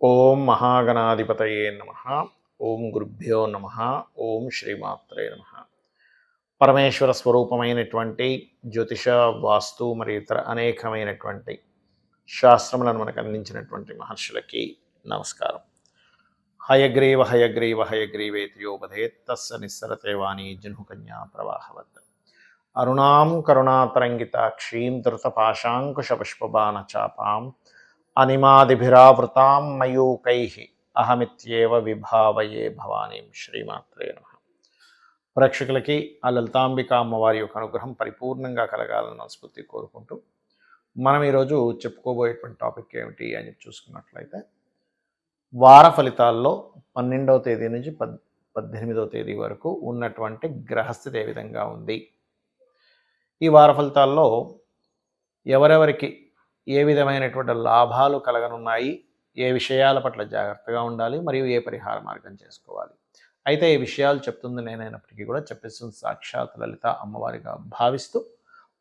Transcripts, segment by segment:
ఓం మహాగణాధిపతయే నమ. ఓం గురుభ్యో నమ. ఓం శ్రీమాత్రే నమ. పరమేశ్వర స్వరూపమైనటువంటి జ్యోతిష, వాస్తు మరియు ఇతర అనేకమైనటువంటి శాస్త్రములను మనకు అందించినటువంటి మహర్షులకి నమస్కారం. హయగ్రీవ హయగ్రీవ హయగ్రీవేతి యోపధేత్ తస్స నిస్సరతే వాణి జహ్నుకన్యా ప్రవాహవత్. అరుణాం కరుణాతరంగితాక్షీం ధృతపాశాంకుశపుష్పబాణ చాపాం అనిమాదిభిరావృతాం మయూకైః అహమిత్యేవ విభావయే భవానీం. శ్రీమాత్రే నమః. ప్రేక్షకులకి ఆ లలితాంబిక అమ్మవారి యొక్క అనుగ్రహం పరిపూర్ణంగా కలగాలని మనస్ఫూర్తి కోరుకుంటూ మనం ఈరోజు చెప్పుకోబోయేటువంటి టాపిక్ ఏమిటి అని చూసుకున్నట్లయితే, వార ఫలితాల్లో 12వ తేదీ నుంచి 18వ తేదీ వరకు ఉన్నటువంటి గ్రహస్థితి ఏ విధంగా ఉంది, ఈ వార ఫలితాల్లో ఎవరెవరికి ఏ విధమైనటువంటి లాభాలు కలగనున్నాయి, ఏ విషయాల పట్ల జాగ్రత్తగా ఉండాలి, మరియు ఏ పరిహార మార్గం చేసుకోవాలి. అయితే ఈ విషయాలు చెప్తుంది నేనైనప్పటికీ కూడా చెప్పేస్తుంది సాక్షాత్ లలిత అమ్మవారిగా భావిస్తూ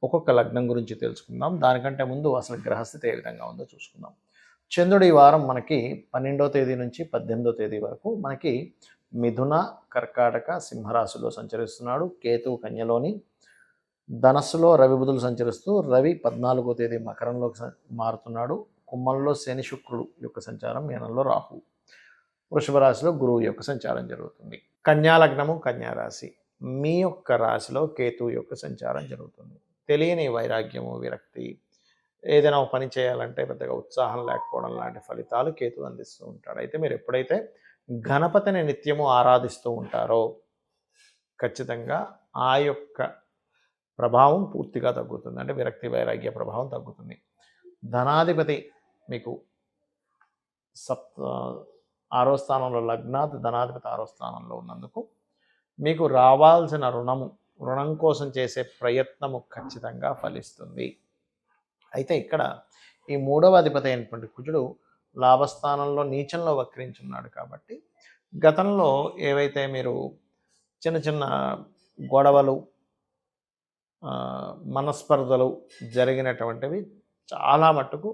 ఒక్కొక్క లగ్నం గురించి తెలుసుకుందాం. దానికంటే ముందు అసలు గ్రహస్థితి ఏ విధంగా ఉందో చూసుకుందాం. చంద్రుడు ఈ వారం మనకి 12వ తేదీ నుంచి 18వ తేదీ వరకు మనకి మిథున, కర్కాటక, సింహరాశిలో సంచరిస్తున్నాడు. కేతువు కన్యలోని, ధనస్సులో రవి బుధులు సంచరిస్తూ, రవి 14వ తేదీ మకరంలోకి మారుతున్నాడు. కుంభంలో శని శుక్రుడు యొక్క సంచారం, మీనంలో రాహు, వృషభ రాశిలో గురువు యొక్క సంచారం జరుగుతుంది. కన్యా లగ్నము, కన్యా రాశి, మీ యొక్క రాశిలో కేతువు యొక్క సంచారం జరుగుతుంది. తెలియని వైరాగ్యము, విరక్తి, ఏదైనా ఒక పని చేయాలంటే పెద్దగా ఉత్సాహం లేకపోవడం లాంటి ఫలితాలు కేతువు అందిస్తూ ఉంటాడు. అయితే మీరు ఎప్పుడైతే గణపతిని నిత్యము ఆరాధిస్తూ ఉంటారో ఖచ్చితంగా ఆ యొక్క ప్రభావం పూర్తిగా తగ్గుతుంది. అంటే విరక్తి, వైరాగ్య ప్రభావం తగ్గుతుంది. ధనాధిపతి మీకు 6వ స్థానంలో, లగ్నాత్ ధనాధిపతి 6వ స్థానంలో ఉన్నందుకు మీకు రావాల్సిన రుణం కోసం చేసే ప్రయత్నము ఖచ్చితంగా ఫలిస్తుంది. అయితే ఇక్కడ ఈ 3వ అధిపతి అయినటువంటి కుజుడు లాభస్థానంలో నీచంలో వక్రించున్నాడు కాబట్టి గతంలో ఏవైతే మీరు చిన్న చిన్న గొడవలు, మనస్పర్ధలు జరిగినటువంటివి చాలా మట్టుకు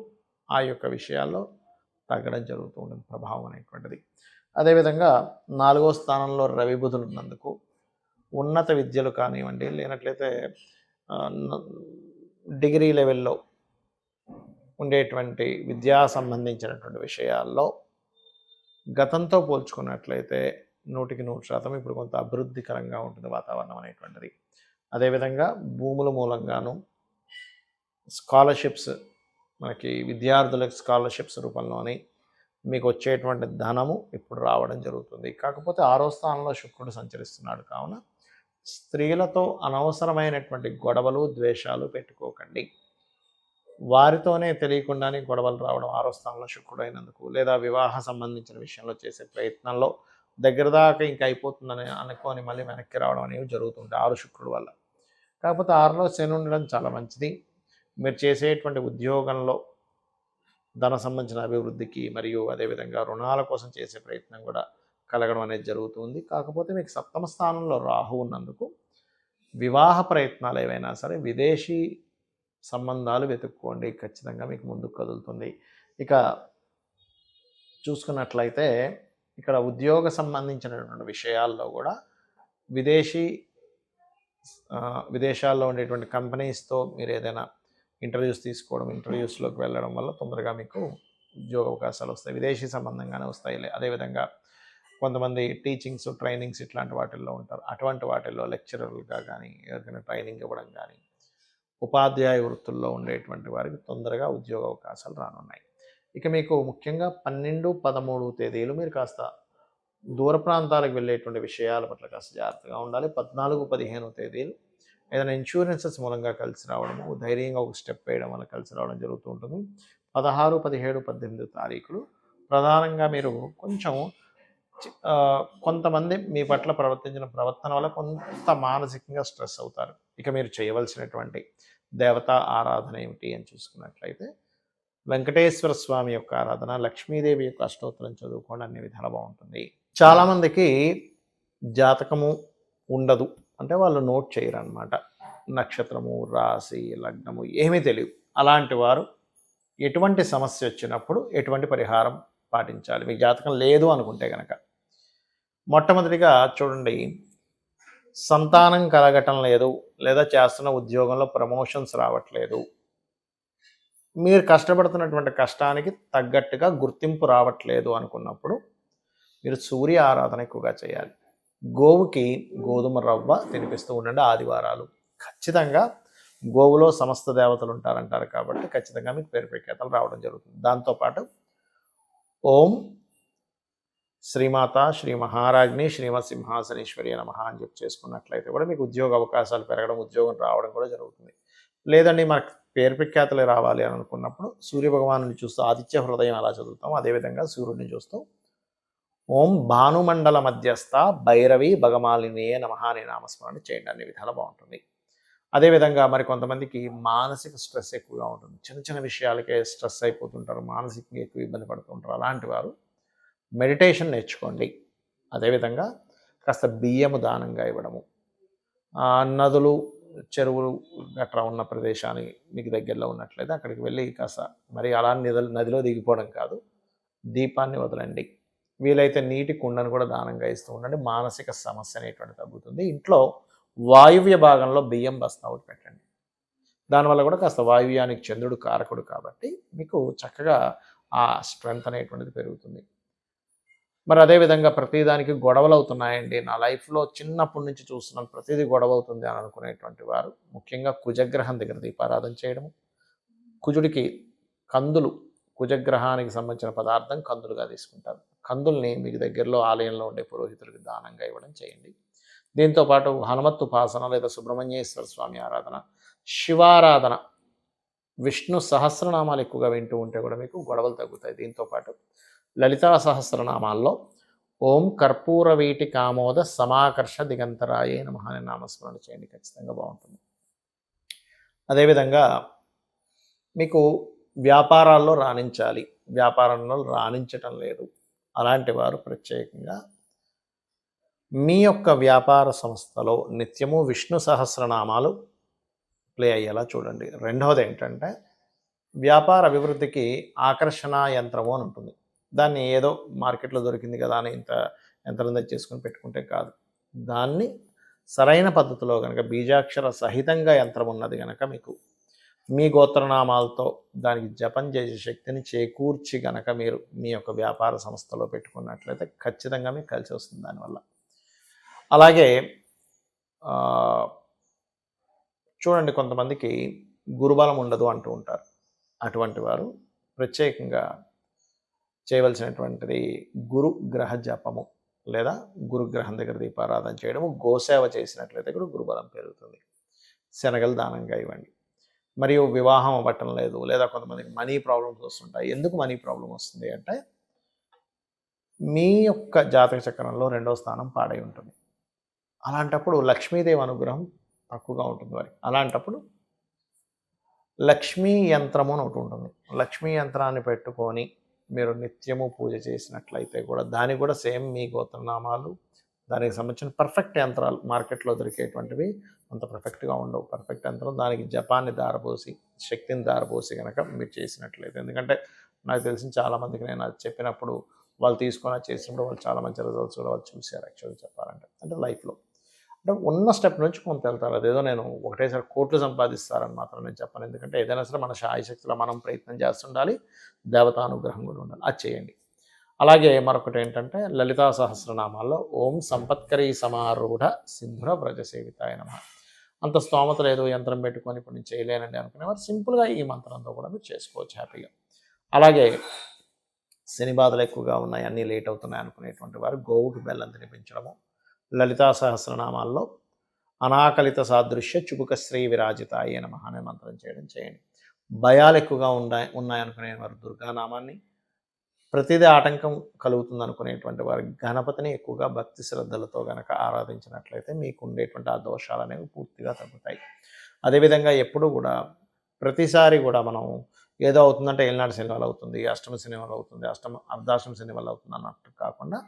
ఆ యొక్క విషయాల్లో తగ్గడం జరుగుతూ ఉంటుంది, ప్రభావం అనేటువంటిది. అదేవిధంగా 4వ స్థానంలో రవి బుధులు ఉన్నందుకు ఉన్నత విద్యలు కానివ్వండి, లేనట్లయితే డిగ్రీ లెవెల్లో ఉండేటువంటి విద్యా సంబంధించినటువంటి విషయాల్లో గతంతో పోల్చుకున్నట్లయితే 100% ఇప్పుడు కొంత అభివృద్ధికరంగా ఉంటుంది వాతావరణం అనేటువంటిది. అదేవిధంగా భూముల మూలంగాను స్కాలర్షిప్స్, మనకి విద్యార్థులకు స్కాలర్షిప్స్ రూపంలోని మీకు వచ్చేటువంటి ధనము ఇప్పుడు రావడం జరుగుతుంది. కాకపోతే 6వ స్థానంలో శుక్రుడు సంచరిస్తున్నాడు కావున స్త్రీలతో అనవసరమైనటువంటి గొడవలు, ద్వేషాలు పెట్టుకోకండి. వారితోనే తెలియకుండానే గొడవలు రావడం 6వ స్థానంలో శుక్రుడు అయినందుకు, లేదా వివాహ సంబంధించిన విషయంలో చేసే ప్రయత్నంలో దగ్గర దాకా ఇంకా అయిపోతుందని అనుకొని మళ్ళీ వెనక్కి రావడం అనేవి జరుగుతుంటాయి 6 శుక్రుడు వల్ల. కాకపోతే 6లో శని ఉండడం చాలా మంచిది. మీరు చేసేటువంటి ఉద్యోగంలో ధన సంబంధించిన అభివృద్ధికి మరియు అదేవిధంగా రుణాల కోసం చేసే ప్రయత్నం కూడా కలగడం అనేది జరుగుతుంది. కాకపోతే మీకు 7వ స్థానంలో రాహు ఉన్నందుకు వివాహ ప్రయత్నాలు ఏవైనా సరే విదేశీ సంబంధాలు వెతుక్కోండి, ఖచ్చితంగా మీకు ముందుకు కదులుతుంది. ఇక చూసుకున్నట్లయితే ఇక్కడ ఉద్యోగ సంబంధించినటువంటి విషయాల్లో కూడా విదేశాల్లో ఉండేటువంటి కంపెనీస్తో మీరు ఏదైనా ఇంటర్వ్యూస్ తీసుకోవడం, ఇంటర్వ్యూస్లోకి వెళ్ళడం వల్ల తొందరగా మీకు ఉద్యోగ అవకాశాలు వస్తాయి, విదేశీ సంబంధంగానే వస్తాయి. అదేవిధంగా కొంతమంది టీచింగ్స్, ట్రైనింగ్స్ ఇట్లాంటి వాటిల్లో ఉంటారు. అటువంటి వాటిల్లో లెక్చరర్లుగా కానీ, ఎవరికైనా ట్రైనింగ్ ఇవ్వడం కానీ, ఉపాధ్యాయ వృత్తుల్లో ఉండేటువంటి వారికి తొందరగా ఉద్యోగ అవకాశాలు రానున్నాయి. ఇక మీకు ముఖ్యంగా 12, 13 తేదీలు మీరు కాస్త దూర ప్రాంతాలకు వెళ్ళేటువంటి విషయాల పట్ల కాస్త జాగ్రత్తగా ఉండాలి. 14, 15 తేదీలు ఏదైనా ఇన్సూరెన్సెస్ మూలంగా కలిసి రావడము, ధైర్యంగా ఒక స్టెప్ వేయడం వల్ల కలిసి రావడం జరుగుతూ ఉంటుంది. 16, 17, 18 తారీఖులు ప్రధానంగా మీరు కొంచెం కొంతమంది మీ పట్ల ప్రవర్తించిన ప్రవర్తన వల్ల కొంత మానసికంగా స్ట్రెస్ అవుతారు. ఇక మీరు చేయవలసినటువంటి దేవతా ఆరాధన ఏమిటి అని చూసుకున్నట్లయితే వెంకటేశ్వర స్వామి యొక్క ఆరాధన, లక్ష్మీదేవి యొక్క అష్టోత్తరం చదువుకోవడం అన్ని విధాలు బాగుంటుంది. చాలామందికి జాతకము ఉండదు, అంటే వాళ్ళు నోట్ చేయరు అన్నమాట. నక్షత్రము, రాశి, లగ్నము ఏమీ తెలియదు. అలాంటి వారు ఎటువంటి సమస్య వచ్చినప్పుడు ఎటువంటి పరిహారం పాటించాలి మీకు జాతకం లేదు అనుకుంటే కనుక. మొట్టమొదటిగా చూడండి, సంతానం కలగటం లేదు, లేదా చేస్తున్న ఉద్యోగంలో ప్రమోషన్స్ రావట్లేదు, మీరు కష్టపడుతున్నటువంటి కష్టానికి తగ్గట్టుగా గుర్తింపు రావట్లేదు అనుకున్నప్పుడు మీరు సూర్య ఆరాధన ఎక్కువగా చేయాలి. గోవుకి గోధుమ రవ్వ తినిపిస్తూ ఉండండి ఆదివారాలు. ఖచ్చితంగా గోవులో సమస్త దేవతలు ఉంటారంటారు కాబట్టి ఖచ్చితంగా మీకు పేరు ప్రఖ్యాతలు రావడం జరుగుతుంది. దాంతోపాటు ఓం శ్రీమాత శ్రీ మహారాజ్ని శ్రీమత్ సింహాసనేశ్వరి నమః అని చెప్పి చేసుకున్నట్లయితే కూడా మీకు ఉద్యోగ అవకాశాలు పెరగడం, ఉద్యోగం రావడం కూడా జరుగుతుంది. లేదండి మనకు పేరు ప్రఖ్యాతలే రావాలి అని అనుకున్నప్పుడు సూర్యభగవాను చూస్తూ ఆదిత్య హృదయం ఎలా చదువుతాం అదేవిధంగా సూర్యుడిని చూస్తూ ఓం భానుమండల మధ్యస్థ భైరవి భగమాలినే నమః అనే నామస్మరణ చేయండి. అన్ని విధాలు బాగుంటుంది. అదేవిధంగా మరి కొంతమందికి మానసిక స్ట్రెస్ ఎక్కువగా ఉంటుంది, చిన్న చిన్న విషయాలకే స్ట్రెస్ అయిపోతుంటారు, మానసికంగా ఎక్కువ ఇబ్బంది పడుతుంటారు. అలాంటి వారు మెడిటేషన్ నేర్చుకోండి. అదేవిధంగా కాస్త బియ్యము దానంగా ఇవ్వడము, నదులు చెరువులు గట్రా ఉన్న ప్రదేశానికి మీకు దగ్గరలో ఉన్నట్లయితే అక్కడికి వెళ్ళి కాస్త మరి అలా నదిలో దిగిపోవడం కాదు, దీపాన్ని వదలండి. వీలైతే నీటి కుండను కూడా దానంగా ఇస్తూ ఉండండి. మానసిక సమస్య అనేటువంటి తగ్గుతుంది. ఇంట్లో వాయువ్య భాగంలో బియ్యం బస్తా ఒకటి పెట్టండి. దానివల్ల కూడా కాస్త వాయువ్యానికి చంద్రుడు కారకుడు కాబట్టి మీకు చక్కగా ఆ స్ట్రెంగ్త్ అనేటువంటిది పెరుగుతుంది. మరి అదేవిధంగా ప్రతిదానికి గొడవలు అవుతున్నాయండి, నా లైఫ్లో చిన్నప్పటి నుంచి చూస్తున్నాను ప్రతిదీ గొడవ అవుతుంది అని అనుకునేటువంటి వారు ముఖ్యంగా కుజగ్రహం దగ్గర దీపారాధన చేయడము, కుజుడికి కందులు, కుజగ్రహానికి సంబంధించిన పదార్థం కందులుగా తీసుకుంటారు. కందుల్ని మీకు దగ్గరలో ఆలయంలో ఉండే పురోహితులకు దానంగా ఇవ్వడం చేయండి. దీంతోపాటు హనుమత్ ఉపాసన లేదా సుబ్రహ్మణ్యేశ్వర స్వామి ఆరాధన, శివారాధన, విష్ణు సహస్రనామాలు ఎక్కువగా వింటూ ఉంటే కూడా మీకు గొడవలు తగ్గుతాయి. దీంతోపాటు లలితా సహస్రనామాల్లో ఓం కర్పూర వీటి కామోద సమాకర్ష దిగంతరాయే నమః అనే నామస్మరణ చేయండి, ఖచ్చితంగా బాగుంటుంది. అదేవిధంగా మీకు వ్యాపారాల్లో రాణించాలి, వ్యాపారంలో రాణించటం లేదు, అలాంటి వారు ప్రత్యేకంగా మీ యొక్క వ్యాపార సంస్థలో నిత్యము విష్ణు సహస్రనామాలు ప్లే అయ్యేలా చూడండి. రెండవది ఏంటంటే వ్యాపార అభివృద్ధికి ఆకర్షణ యంత్రము అని ఉంటుంది. దాన్ని ఏదో మార్కెట్లో దొరికింది కదా అని ఇంత యంత్రం తెచ్చేసుకొని పెట్టుకుంటే కాదు, దాన్ని సరైన పద్ధతిలో కనుక బీజాక్షర సహితంగా యంత్రం ఉన్నది కనుక మీకు మీ గోత్రనామాలతో దానికి జపం చేసే శక్తిని చేకూర్చి గనక మీరు మీ యొక్క వ్యాపార సంస్థలో పెట్టుకున్నట్లయితే ఖచ్చితంగా మీకు కలిసి వస్తుంది దానివల్ల. అలాగే చూడండి, కొంతమందికి గురుబలం ఉండదు అంటూ ఉంటారు. అటువంటి వారు ప్రత్యేకంగా చేయవలసినటువంటిది గురుగ్రహ జపము లేదా గురుగ్రహం దగ్గర దీపారాధన చేయడము, గోసేవ చేసినట్లయితే కూడా గురుబలం పెరుగుతుంది. శనగలు దానంగా ఇవ్వండి. మరియు వివాహం అవ్వటం లేదు లేదా కొంతమందికి మనీ ప్రాబ్లమ్స్ వస్తుంటాయి. ఎందుకు మనీ ప్రాబ్లం వస్తుంది అంటే మీ యొక్క జాతక చక్రంలో 2వ స్థానం పాడై ఉంటుంది. అలాంటప్పుడు లక్ష్మీదేవి అనుగ్రహం తక్కువగా ఉంటుంది వారికి. అలాంటప్పుడు లక్ష్మీ యంత్రము అని ఒకటి ఉంటుంది. లక్ష్మీ యంత్రాన్ని పెట్టుకొని మీరు నిత్యము పూజ చేసినట్లయితే కూడా దానికి కూడా సేమ్ మీ గోత్రనామాలు, దానికి సంబంధించిన పర్ఫెక్ట్ యంత్రాలు మార్కెట్లో దొరికేటువంటివి అంత పర్ఫెక్ట్గా ఉండవు. పర్ఫెక్ట్ యంత్రం దానికి జపాన్ని దారపోసి శక్తిని దారపోసి కనుక మీరు చేసినట్లయితే, ఎందుకంటే నాకు తెలిసిన చాలామందికి నేను అది చెప్పినప్పుడు వాళ్ళు తీసుకొని చేసినప్పుడు వాళ్ళు చాలా మంచి రిజల్ట్స్ కూడా వాళ్ళు చూశారు. యాక్చువల్గా చెప్పాలంటే అంటే లైఫ్లో అంటే ఉన్న స్టెప్ నుంచి కొంత వెళ్తారు. అదేదో నేను ఒకటేసారి కోట్లు సంపాదిస్తారని మాత్రం నేను చెప్పను. ఎందుకంటే ఏదైనా సరే మన శాయశక్తిలో మనం ప్రయత్నం చేస్తుండాలి, దేవతానుగ్రహం కూడా ఉండాలి, అది చేయండి. అలాగే మరొకటి ఏంటంటే లలితా సహస్రనామాల్లో ఓం సంపత్కరీ సమారూఢ సింధుర వ్రజసేవితాయ నమః. అంత స్తోమత లేదు, యంత్రం పెట్టుకొని ఇప్పుడు నేను చేయలేనండి అనుకునేవారు సింపుల్గా ఈ మంత్రంతో కూడా మీరు చేసుకోవచ్చు హ్యాపీగా. అలాగే శని బాధలు ఎక్కువగా ఉన్నాయి, అన్నీ లేట్ అవుతున్నాయి అనుకునేటువంటి వారు గోవుకి బెల్లం తినిపించడము, లలితా సహస్రనామాల్లో అనాకలిత సాదృశ్య చుబుక శ్రీ విరాజితాయ నమః అనే మంత్రం చేయడం చేయండి. భయాలు ఎక్కువగా ఉన్నాయనుకునే వారు దుర్గానామాన్ని, ప్రతిదీ ఆటంకం కలుగుతుంది అనుకునేటువంటి వారు గణపతిని ఎక్కువగా భక్తి శ్రద్ధలతో గనక ఆరాధించినట్లయితే మీకు ఉండేటువంటి ఆ దోషాలు అనేవి పూర్తిగా తగ్గుతాయి. అదేవిధంగా ఎప్పుడు కూడా ప్రతిసారి కూడా మనం ఏదో అవుతుందంటే ఏలినాడు శని వల్ల అవుతుంది, అష్టమ శని వల్ల అవుతుంది, అర్ధాష్టమ శని వల్ల అవుతుంది అన్నట్టు కాకుండా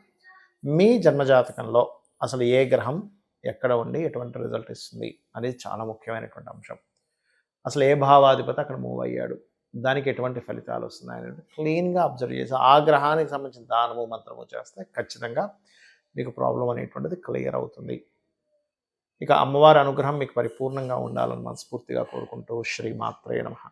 మీ జన్మజాతకంలో అసలు ఏ గ్రహం ఎక్కడ ఉండి ఎటువంటి రిజల్ట్ ఇస్తుంది అనేది చాలా ముఖ్యమైనటువంటి అంశం. అసలు ఏ భావాధిపతి అక్కడ మూవ్ అయ్యాడు, దానికి ఎటువంటి ఫలితాలు వస్తున్నాయని క్లీన్గా అబ్జర్వ్ చేసి ఆ గ్రహానికి సంబంధించిన దానము మంత్రము చేస్తే ఖచ్చితంగా మీకు ప్రాబ్లం అనేటువంటిది క్లియర్ అవుతుంది. ఇక అమ్మవారి అనుగ్రహం మీకు పరిపూర్ణంగా ఉండాలని మనస్ఫూర్తిగా కోరుకుంటూ శ్రీమాత్రే నమః.